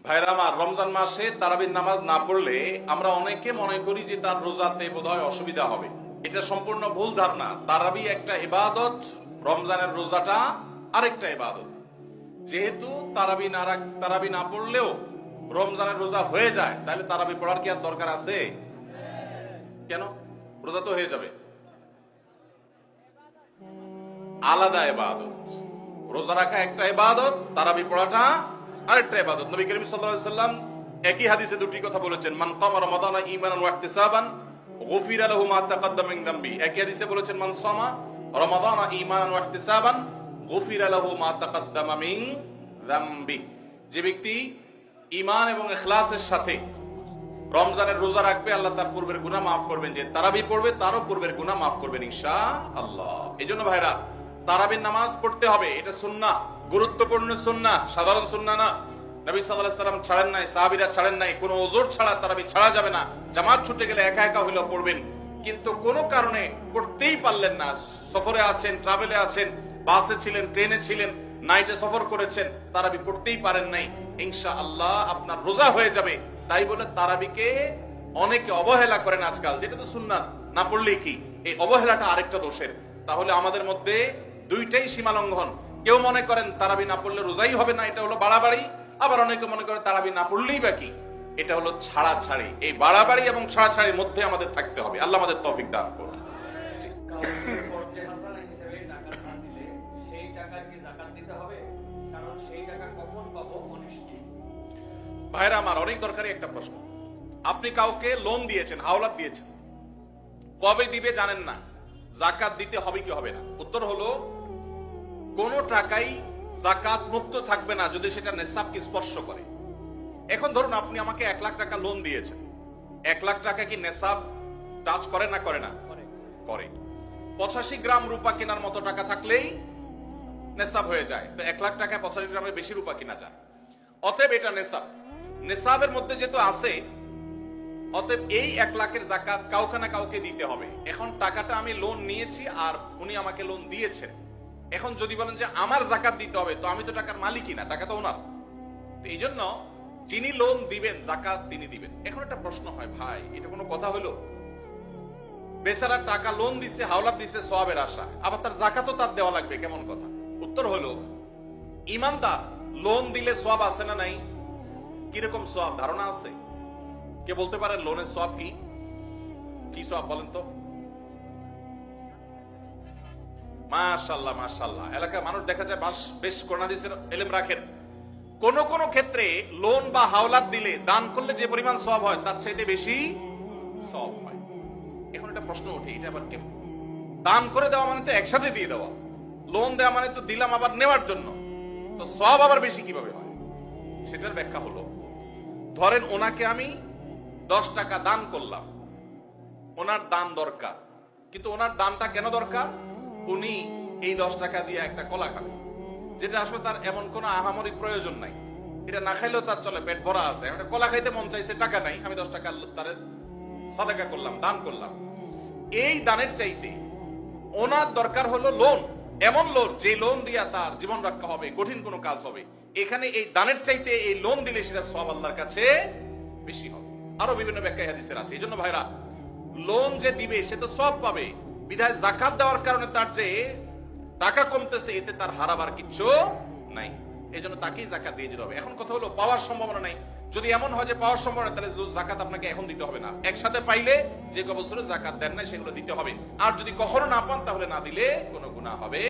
ভাইরা আমার, রমজান মাসে তারাবির নামাজ না পড়লে আমরা অনেকে মনে করি যে তার রোজাতে বোধহয় অসুবিধা হবে। এটা সম্পূর্ণ ভুল ধারণা। তারাবি একটা ইবাদত, রমজানের রোজাটা আরেকটা ইবাদত। যেহেতু তারাবি না পড়লেও রমজানের রোজা হয়ে যায়, তাহলে তারাবি পড়ার কি আর দরকার আছে? কেন? রোজা তো হয়ে যাবে। আলাদা ইবাদত। রোজা রাখা একটা ইবাদত, তারাবি পড়াটা আরেকটা ইবাদত। নবী করিম সাল্লাল্লাহু আলাইহি ওয়াসাল্লাম একই হাদিসে দুটি কথা বলেছেন, মান কামা রমাদানা ঈমানান ওয়া ইহতিসাবান গুফিরা লাহু মা তাকাদ্দামা মিন যামবি। একই হাদিসে বলেছেন, মান সামা রমাদানা ঈমানান ওয়া ইহতিসাবান গুফিরা লাহু মা তাকাদ্দামা মিন যামবি। যে ব্যক্তি ঈমান এবং ইখলাসের সাথে রমজানের রোজা রাখবে, আল্লাহ তার পূর্বের গুনাহ মাফ করবেন। যে তারাবি পড়বে, তারও পূর্বের গুনাহ মাফ করবেন ইনশাআল্লাহ। এজন্য ভাইরা, তারাবির নামাজ পড়তে হবে। এটা সুন্নাহ, গুরুত্বপূর্ণ সুন্নাহ, সাধারণ সুন্নাহ না। নবী সাল্লাল্লাহু আলাইহি ওয়াসাল্লাম ছাড়েন নাই, সাহাবীরা ছাড়েন নাই। কোনো ওযর ছাড়া তারাবি ছাড়া যাবে না। জামাত ছুটে গেলে একা একা হইলেও পড়বেন, কিন্তু কোনো কারণে পড়তেই পারলেন না, সফরে আছেন, ট্রাভেলে আছেন, বাসে ছিলেন, ট্রেনে ছিলেন, নাইটে সফর করেছেন, তারাবি পড়তেই পারেন নাই, ইনশাআল্লাহ আপনার রোজা হয়ে যাবে। তাই বলে তারাবিকে অনেকে অবহেলা করেন আজকাল, যেটা তো সুন্নাত, না পড়লেই কি? এই অবহেলাটা আরেকটা দোষের। তাহলে আমাদের মধ্যে দুইটাই সীমা লঙ্ঘন। কেউ মনে করেন তারাবি না পড়লে রোজাই হবে না, এটা হলো বাড়াবাড়ি। আবার অনেকে মনে করে তারাবি না পড়লেই বা কি, এটা হলো ছাড়াছাড়ি। এই বাড়াবাড়ি এবং ছাড়াছাড়ির মধ্যে আমাদের থাকতে হবে। আল্লাহ আমাদের তৌফিক দান করুন। ভাইরা আমার, অনেক দরকারি একটা প্রশ্ন। আপনি কাউকে লোন দিয়েছেন, হাওলাত দিয়েছেন, কবে দিবে জানেন না, যাকাত দিতে হবে কি হবে না? উত্তর হলো, কোন টাকাই যাকাত মুক্ত থাকবে না যদি সেটা নেসাবকে স্পর্শ করে। এখন ধরুন আপনি আমাকে 1 লাখ টাকা লোন দিয়েছেন। 1 লাখ টাকা কি নেসাব টাচ করে না করে না? করে। 85 গ্রাম রূপা কেনার মতো টাকা থাকলেই নেসাব হয়ে যায়। তো 1 লাখ টাকায় 85 গ্রামের বেশি রূপা কিনা যায়। অতএব এটা নেসাব। নেসাবের মধ্যে যেহেতু আছে, অতএব এই 1 লাখের যাকাত কাউকে না কাউকে দিতে হবে। এখন টাকাটা আমি লোন নিয়েছি আর উনি আমাকে লোন দিয়েছেন। এখন যদি বলেন যে আমার যাকাত দিতে হবে, তো আমি তো টাকার মালিকই না, টাকা তো ওনার। এই জন্য যিনি লোন দিবেন, যাকাত তিনি দিবেন। এখন একটা প্রশ্ন হয়, ভাই এটা কোনো কথা হলো? বেচারা টাকা লোন দিছে, হাওলাত দিছে সওয়াবের আশা, আবার তার যাকাতও তার দেওয়া লাগবে, কেমন কথা? উত্তর হলো, ইমানদার লোন দিলে সওয়াব আছে না নাই? কিরকম সওয়াব ধারণা আছে? কে বলতে পারেন লোনের সওয়াব কি? কি সওয়াব বলেন তো? মাশাআল্লাহ মাশাআল্লাহ। এলাকার মানুষ দেখা যায় বেশ কোরআন হাদিসের ইলম রাখেন। কোন কোন ক্ষেত্রে লোন বা হাওলাত দিলে, দান করলে যে পরিমাণ সওয়াব হয় তার চাইতে বেশি সওয়াব হয়। এখন একটা প্রশ্ন ওঠে, এটা আবার কেমন? দান করে দেওয়া মানে তো একসাথে দিয়ে দেওয়া, লোন দেওয়া মানে তো দিলাম আবার নেওয়ার জন্য, তো সওয়াব আবার বেশি কিভাবে হয়? সেটার ব্যাখ্যা হলো, ধরেন ওনাকে আমি 10 টাকা দান করলাম, ওনার দান দরকার, কিন্তু ওনার দানটা কেন দরকার? উনি এই 10 টাকা দিয়ে একটা কলা খাবে, যেটা আসলে তার এমন কোন আহামরি প্রয়োজন নাই, এটা না খাইলেও তার চলে, পেট ভরা আছে। একটা কলা খাইতে মন চাইছে, টাকা নাই, আমি 10 টাকা তার সাদাকা করলাম, দান করলাম। এই দানের চাইতে ওনার দরকার হলো লোন, এমন লোন যে লোন দিয়া তার জীবন রক্ষা হবে, কঠিন কোনো কাজ হবে। এখানে এই দানের চাইতে এই লোন দিলে সেটা সওয়াব আল্লাহর কাছে বেশি হবে। আরো বিভিন্ন ব্যাখ্যা হাদিসের আছে। এই জন্য ভাইরা, লোন যে দিবে সে তো সওয়াব পাবে, বিধায় যাকাত দেওয়ার কারণে তার যে টাকা কমতেছে, এতে তার হারাবার কিচ্ছু নাই। এই জন্য তাকেই যাকাত দিয়ে যেতে হবে। এখন কথা হলো, পাওয়ার সম্ভাবনা নাই। যদি এমন হয় যে পাওয়ার সম্ভাবনা, তাহলে যাকাত আপনাকে এখন দিতে হবে না। একসাথে পাইলে যে বছরে যাকাত দেন না সেগুলো দিতে হবে। আর যদি কখনো না পান, তাহলে না দিলে কোনো গুনাহ হবে।